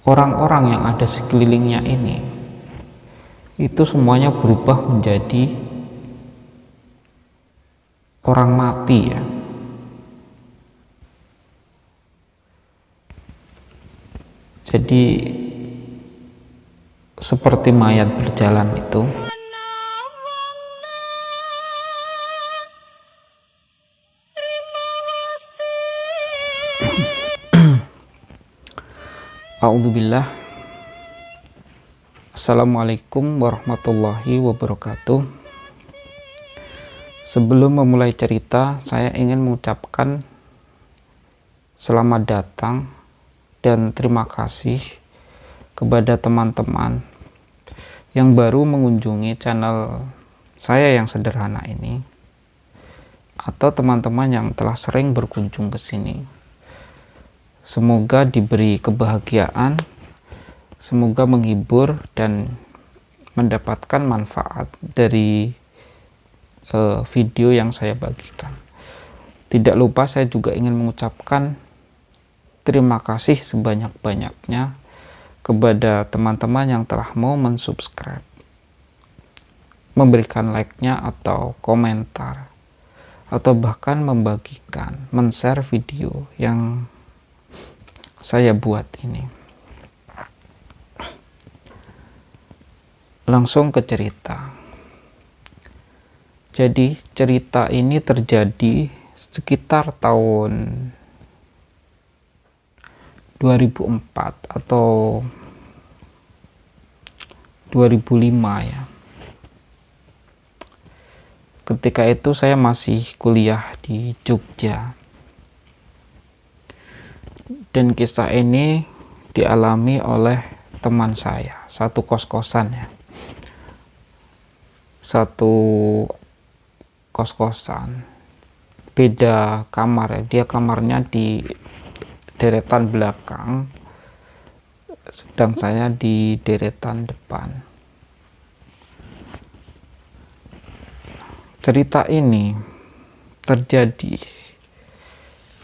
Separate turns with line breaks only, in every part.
orang-orang yang ada sekelilingnya ini itu semuanya berubah menjadi orang mati ya. Jadi seperti mayat berjalan itu. A'udzubillah. Assalamualaikum warahmatullahi wabarakatuh. Sebelum memulai cerita, saya ingin mengucapkan selamat datang dan terima kasih kepada teman-teman yang baru mengunjungi channel saya yang sederhana ini, atau teman-teman yang telah sering berkunjung ke sini. Semoga diberi kebahagiaan, semoga menghibur dan mendapatkan manfaat dari video yang saya bagikan. Tidak lupa saya juga ingin mengucapkan terima kasih sebanyak-banyaknya kepada teman-teman yang telah mau mensubscribe, memberikan like-nya atau komentar, atau bahkan membagikan, men-share video yang saya buat ini. Langsung ke cerita. Jadi cerita ini terjadi sekitar tahun 2004 atau 2005 ya. Ketika itu saya masih kuliah di Jogja. Dan kisah ini dialami oleh teman saya, satu kos-kosan ya. Satu kos-kosan, beda kamar ya. Dia kamarnya di deretan belakang, sedang saya di deretan depan. Cerita ini terjadi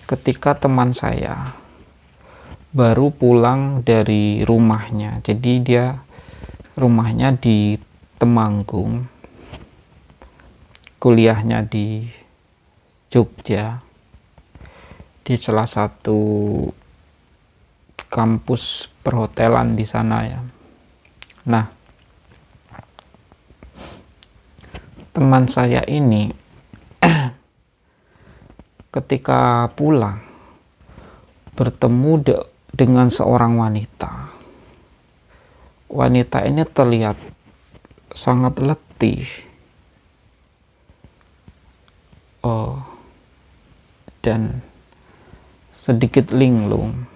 ketika teman saya baru pulang dari rumahnya. Jadi dia rumahnya di Temanggung, kuliahnya di Jogja, di salah satu kampus perhotelan di sana ya. Nah, teman saya ini ketika pulang bertemu dengan seorang wanita. Wanita ini terlihat sangat letih, dan sedikit linglung.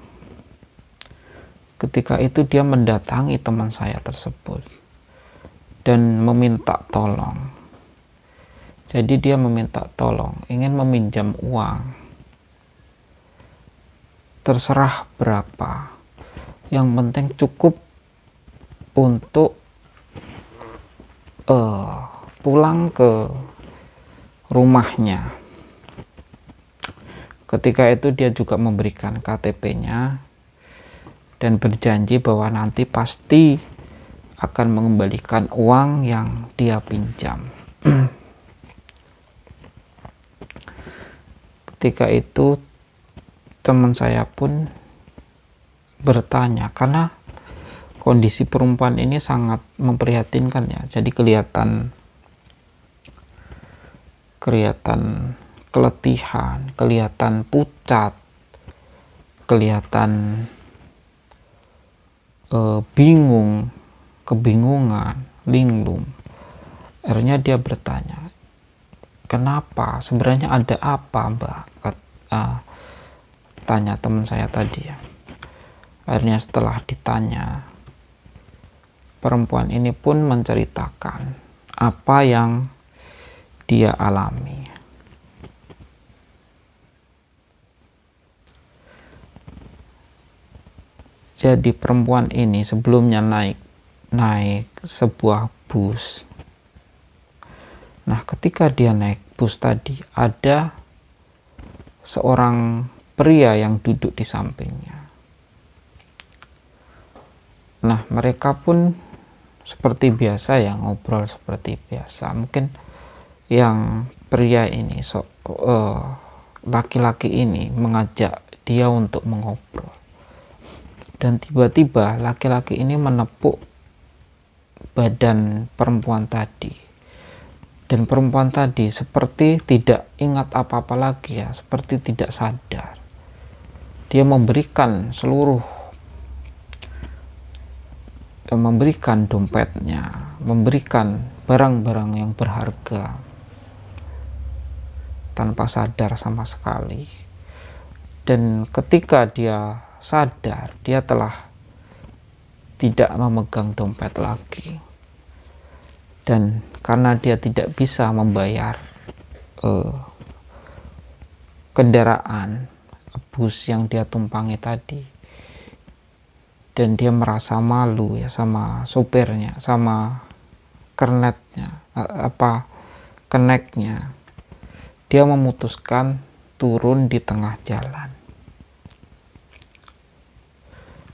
Ketika itu dia mendatangi teman saya tersebut dan meminta tolong. Jadi dia meminta tolong, ingin meminjam uang. Terserah berapa, yang penting cukup untuk pulang ke rumahnya. Ketika itu dia juga memberikan KTP-nya dan berjanji bahwa nanti pasti akan mengembalikan uang yang dia pinjam. Ketika itu teman saya pun bertanya, karena kondisi perempuan ini sangat memprihatinkan ya. Jadi kelihatan keletihan, kelihatan pucat, kelihatan bingung, kebingungan, linglung. Akhirnya dia bertanya, kenapa? Sebenarnya ada apa, Mbak? Tanya teman saya tadi ya. Akhirnya setelah ditanya, perempuan ini pun menceritakan apa yang dia alami. Jadi perempuan ini sebelumnya naik sebuah bus. Nah, ketika dia naik bus tadi, ada seorang pria yang duduk di sampingnya. Nah, mereka pun seperti biasa ya, ngobrol seperti biasa. Mungkin yang pria ini, laki-laki ini mengajak dia untuk mengobrol, dan tiba-tiba laki-laki ini menepuk badan perempuan tadi, dan perempuan tadi seperti tidak ingat apa-apa lagi ya, seperti tidak sadar. Dia memberikan dompetnya, memberikan barang-barang yang berharga tanpa sadar sama sekali. Dan ketika dia sadar, dia telah tidak memegang dompet lagi. Dan karena dia tidak bisa membayar kendaraan bus yang dia tumpangi tadi, dan dia merasa malu ya sama sopirnya, sama keneknya, dia memutuskan turun di tengah jalan.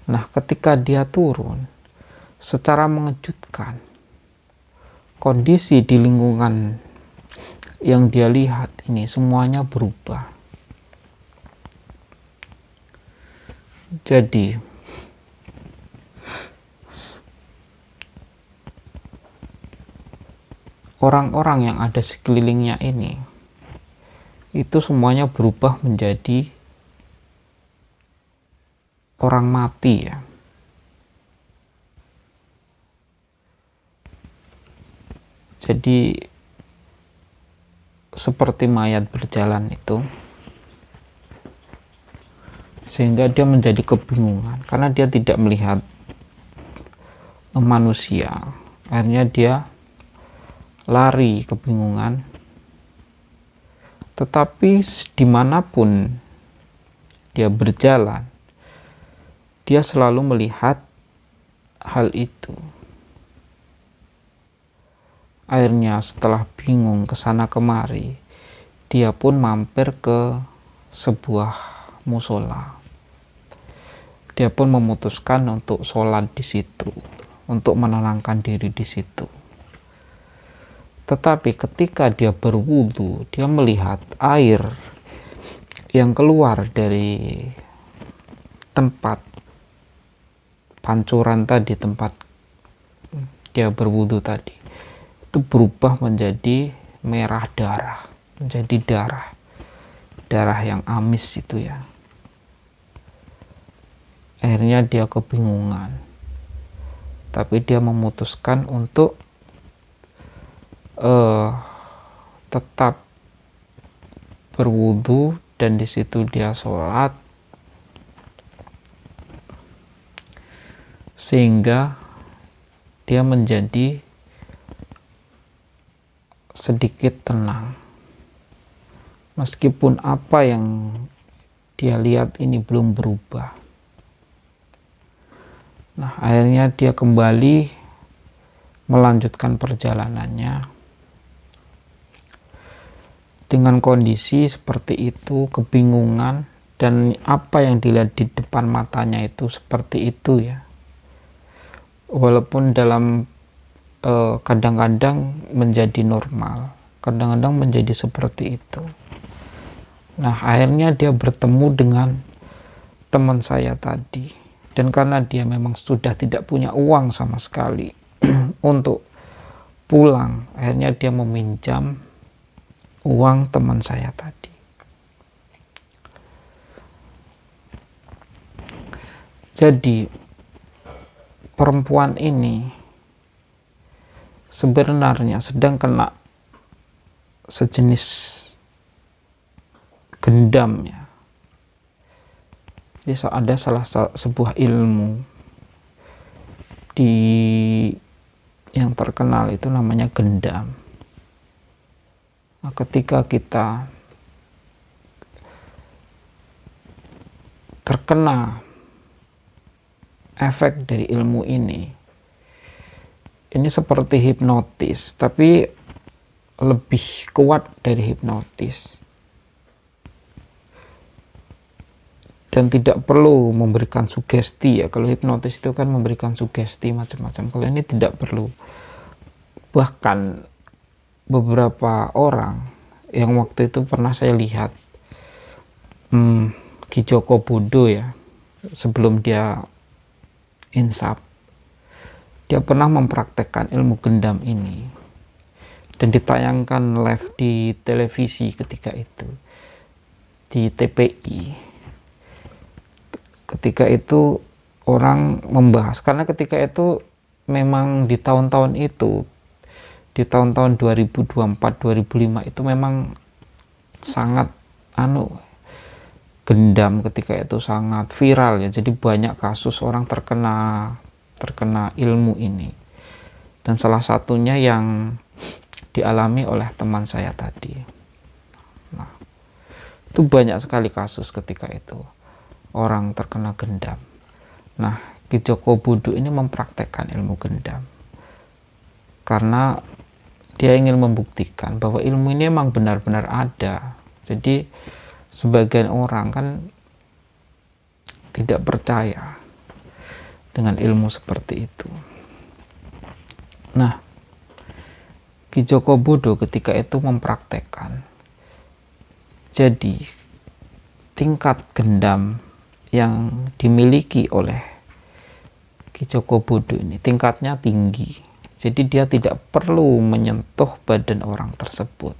Nah, ketika dia turun, secara mengejutkan, kondisi di lingkungan yang dia lihat ini semuanya berubah. Jadi orang-orang yang ada sekelilingnya ini itu semuanya berubah menjadi orang mati ya. Jadi seperti mayat berjalan itu, sehingga dia menjadi kebingungan karena dia tidak melihat manusia. Akhirnya dia lari kebingungan, tetapi dimanapun dia berjalan, dia selalu melihat hal itu. Akhirnya setelah bingung kesana kemari, dia pun mampir ke sebuah musola. Dia pun memutuskan untuk sholat di situ, untuk menenangkan diri di situ. Tetapi ketika dia berwudu, dia melihat air yang keluar dari tempat pancuran tadi, tempat dia berwudu tadi, itu berubah menjadi merah darah, menjadi darah yang amis itu ya. Akhirnya dia kebingungan, tapi dia memutuskan untuk tetap berwudu, dan di situ dia sholat, sehingga dia menjadi sedikit tenang, meskipun apa yang dia lihat ini belum berubah. Nah, akhirnya dia kembali melanjutkan perjalanannya dengan kondisi seperti itu, kebingungan, dan apa yang dilihat di depan matanya itu seperti itu ya. Walaupun dalam kadang-kadang menjadi normal, kadang-kadang menjadi seperti itu. Nah, akhirnya dia bertemu dengan teman saya tadi, dan karena dia memang sudah tidak punya uang sama sekali untuk pulang, akhirnya dia meminjam uang teman saya tadi. Jadi perempuan ini sebenarnya sedang kena sejenis gendam ya. Jadi ada sebuah ilmu yang terkenal itu namanya gendam. Nah, ketika kita terkena efek dari ilmu ini seperti hipnotis, tapi lebih kuat dari hipnotis. dan tidak perlu memberikan sugesti ya. Kalau hipnotis itu kan memberikan sugesti macam-macam, kalau ini tidak perlu. Bahkan beberapa orang yang waktu itu pernah saya lihat, Ki Joko Budo ya, sebelum dia insaf, dia pernah mempraktekkan ilmu gendam ini dan ditayangkan live di televisi ketika itu, di TPI. Ketika itu orang membahas, karena ketika itu memang di tahun-tahun itu, di tahun-tahun 2024-2005 itu memang sangat gendam ketika itu sangat viral ya. Jadi banyak kasus orang terkena ilmu ini, dan salah satunya yang dialami oleh teman saya tadi. Nah, itu banyak sekali kasus ketika itu orang terkena gendam. Nah, Ki Joko Budo ini mempraktekkan ilmu gendam karena dia ingin membuktikan bahwa ilmu ini memang benar-benar ada. Jadi sebagian orang kan tidak percaya dengan ilmu seperti itu. Nah, Ki Joko Budo ketika itu mempraktekkan. Jadi tingkat gendam yang dimiliki oleh Ki Joko Budo ini tingkatnya tinggi. Jadi dia tidak perlu menyentuh badan orang tersebut.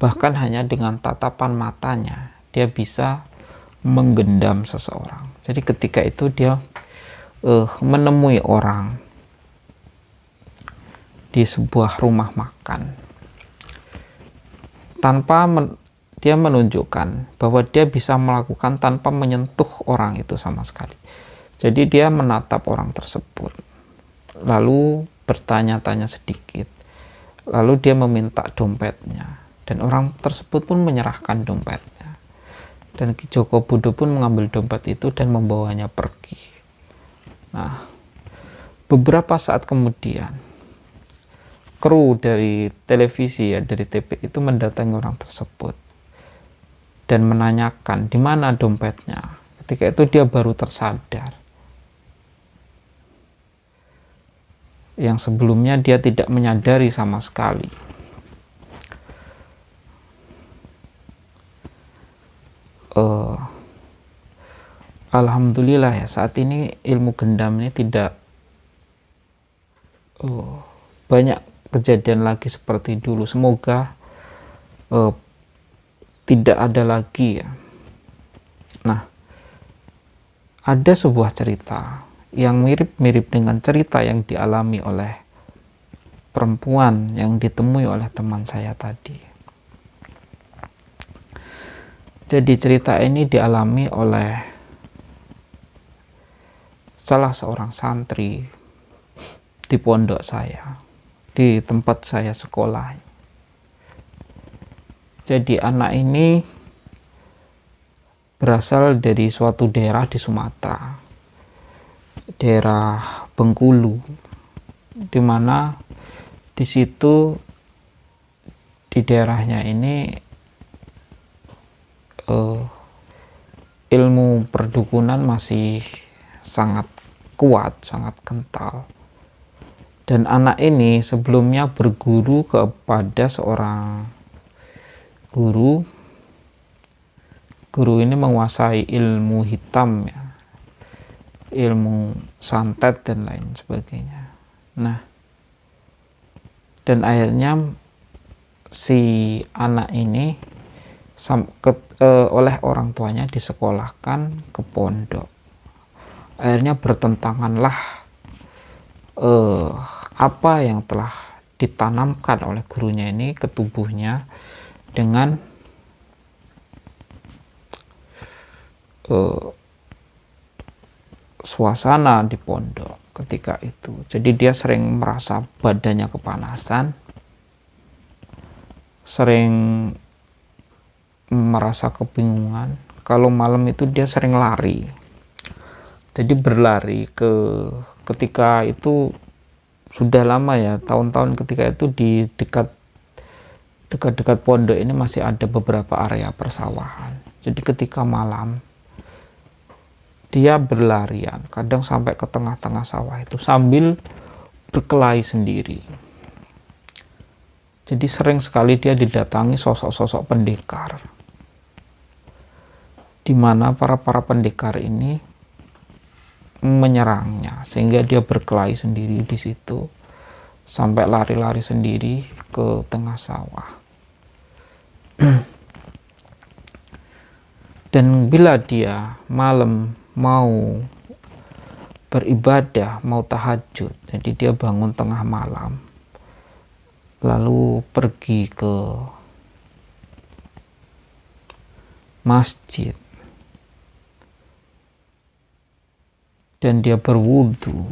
Bahkan hanya dengan tatapan matanya dia bisa menggendam seseorang. Jadi ketika itu dia menemui orang di sebuah rumah makan, tanpa dia menunjukkan bahwa dia bisa melakukan tanpa menyentuh orang itu sama sekali. Jadi dia menatap orang tersebut, lalu bertanya-tanya sedikit, lalu dia meminta dompetnya, dan orang tersebut pun menyerahkan dompetnya, dan Ki Joko Budo pun mengambil dompet itu dan membawanya pergi. Nah, beberapa saat kemudian kru dari televisi ya, dari TV itu mendatangi orang tersebut dan menanyakan di mana dompetnya. Ketika itu dia baru tersadar, yang sebelumnya dia tidak menyadari sama sekali. Alhamdulillah ya, saat ini ilmu gendam ini tidak banyak kejadian lagi seperti dulu. Semoga tidak ada lagi ya. Nah, ada sebuah cerita yang mirip-mirip dengan cerita yang dialami oleh perempuan yang ditemui oleh teman saya tadi. Jadi cerita ini dialami oleh salah seorang santri di pondok saya, di tempat saya sekolah. Jadi anak ini berasal dari suatu daerah di Sumatera, daerah Bengkulu, di mana di situ di daerahnya ini ilmu perdukunan masih sangat kuat, sangat kental. Dan anak ini sebelumnya berguru kepada seorang guru. Guru ini menguasai ilmu hitam ya, ilmu santet dan lain sebagainya. Nah, dan akhirnya si anak ini oleh orang tuanya disekolahkan ke pondok. Akhirnya bertentanganlah apa yang telah ditanamkan oleh gurunya ini ke tubuhnya dengan suasana di pondok ketika itu. Jadi dia sering merasa badannya kepanasan, sering merasa kebingungan. Kalau malam itu dia sering lari. Jadi berlari ketika itu sudah lama ya, tahun-tahun ketika itu di dekat pondok ini masih ada beberapa area persawahan. Jadi ketika malam dia berlarian, kadang sampai ke tengah-tengah sawah itu sambil berkelahi sendiri. Jadi sering sekali dia didatangi sosok-sosok pendekar, di mana para pendekar ini menyerangnya sehingga dia berkelahi sendiri di situ sampai lari-lari sendiri ke tengah sawah. Dan bila dia malam mau beribadah, mau tahajud, jadi dia bangun tengah malam lalu pergi ke masjid dan dia berwudu.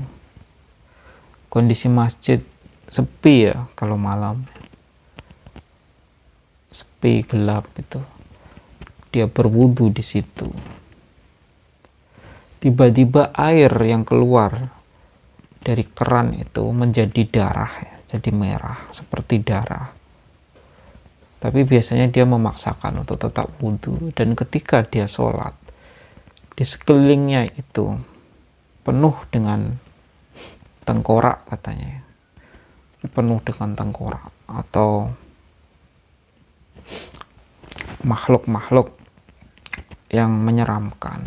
Kondisi masjid sepi ya kalau malam, sepi gelap itu. Dia berwudu di situ. Tiba-tiba air yang keluar dari keran itu menjadi darah, ya, jadi merah seperti darah. Tapi biasanya dia memaksakan untuk tetap wudu, dan ketika dia sholat, di sekelilingnya itu penuh dengan tengkorak katanya, penuh dengan tengkorak atau makhluk-makhluk yang menyeramkan.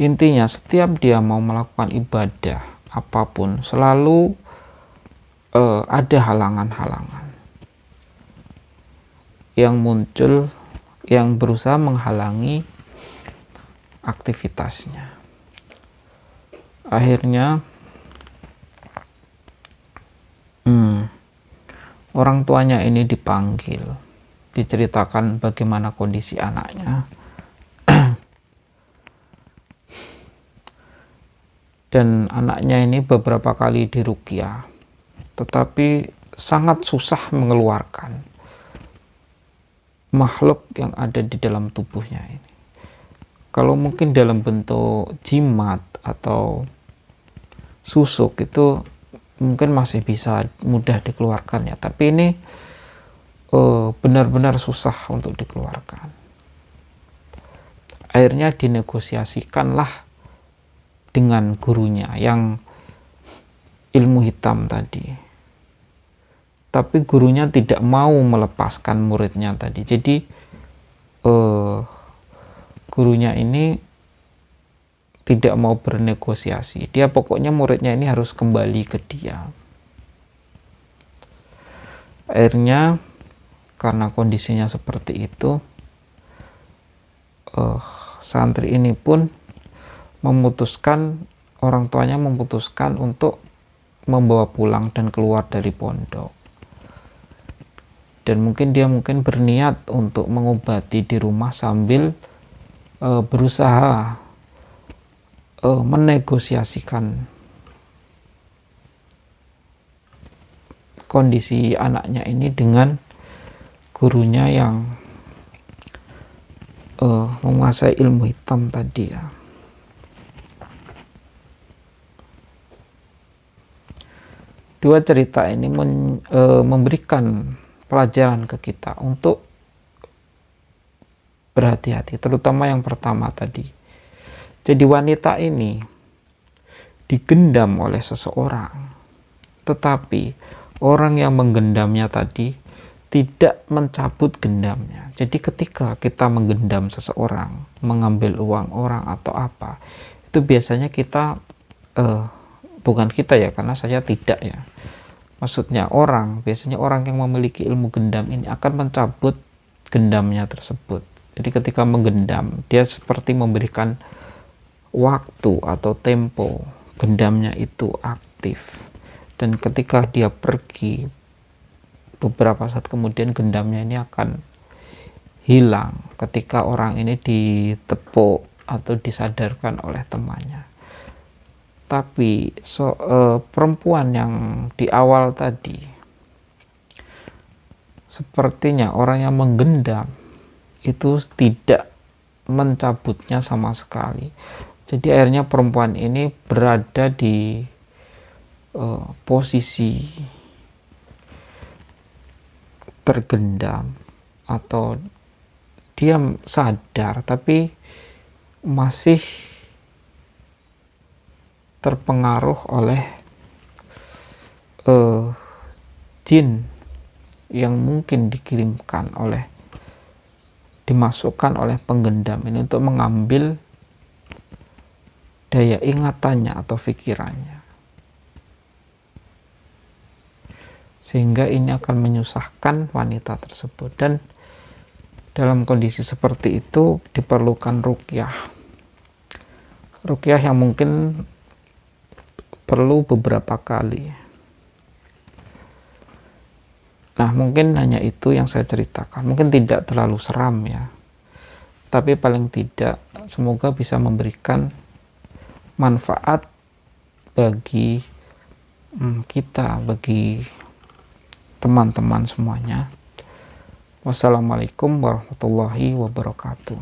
Intinya setiap dia mau melakukan ibadah apapun selalu ada halangan-halangan yang muncul, yang berusaha menghalangi aktivitasnya. Akhirnya orang tuanya ini dipanggil, diceritakan bagaimana kondisi anaknya. Dan anaknya ini beberapa kali diruqyah, tetapi sangat susah mengeluarkan makhluk yang ada di dalam tubuhnya ini. Kalau mungkin dalam bentuk jimat atau susuk itu mungkin masih bisa mudah dikeluarkan ya, tapi ini benar-benar susah untuk dikeluarkan. Akhirnya dinegosiasikanlah dengan gurunya yang ilmu hitam tadi, tapi gurunya tidak mau melepaskan muridnya tadi. Jadi gurunya ini tidak mau bernegosiasi, dia pokoknya muridnya ini harus kembali ke dia. Akhirnya karena kondisinya seperti itu, santri ini pun memutuskan, orang tuanya memutuskan untuk membawa pulang dan keluar dari pondok. Dan mungkin dia berniat untuk mengobati di rumah sambil berusaha menegosiasikan kondisi anaknya ini dengan gurunya yang menguasai ilmu hitam tadi ya. Dua cerita ini memberikan pelajaran ke kita untuk berhati-hati, terutama yang pertama tadi. Jadi wanita ini digendam oleh seseorang, tetapi orang yang menggendamnya tadi tidak mencabut gendamnya. Jadi ketika kita menggendam seseorang, mengambil uang orang atau apa, itu biasanya kita bukan kita ya, karena saya tidak ya, maksudnya biasanya orang yang memiliki ilmu gendam ini akan mencabut gendamnya tersebut. Jadi ketika menggendam, dia seperti memberikan waktu atau tempo gendamnya itu aktif, dan ketika dia pergi beberapa saat kemudian gendamnya ini akan hilang ketika orang ini ditepuk atau disadarkan oleh temannya. Tapi perempuan yang di awal tadi, sepertinya orang yang menggendam itu tidak mencabutnya sama sekali. Jadi akhirnya perempuan ini berada di posisi tergendam atau dia sadar tapi masih terpengaruh oleh jin yang mungkin dimasukkan oleh penggendam ini untuk mengambil daya ingatannya atau pikirannya, sehingga ini akan menyusahkan wanita tersebut. Dan dalam kondisi seperti itu diperlukan ruqyah yang mungkin perlu beberapa kali. Nah, mungkin hanya itu yang saya ceritakan. Mungkin tidak terlalu seram ya, tapi paling tidak semoga bisa memberikan manfaat bagi kita, bagi teman-teman semuanya. Wassalamualaikum warahmatullahi wabarakatuh.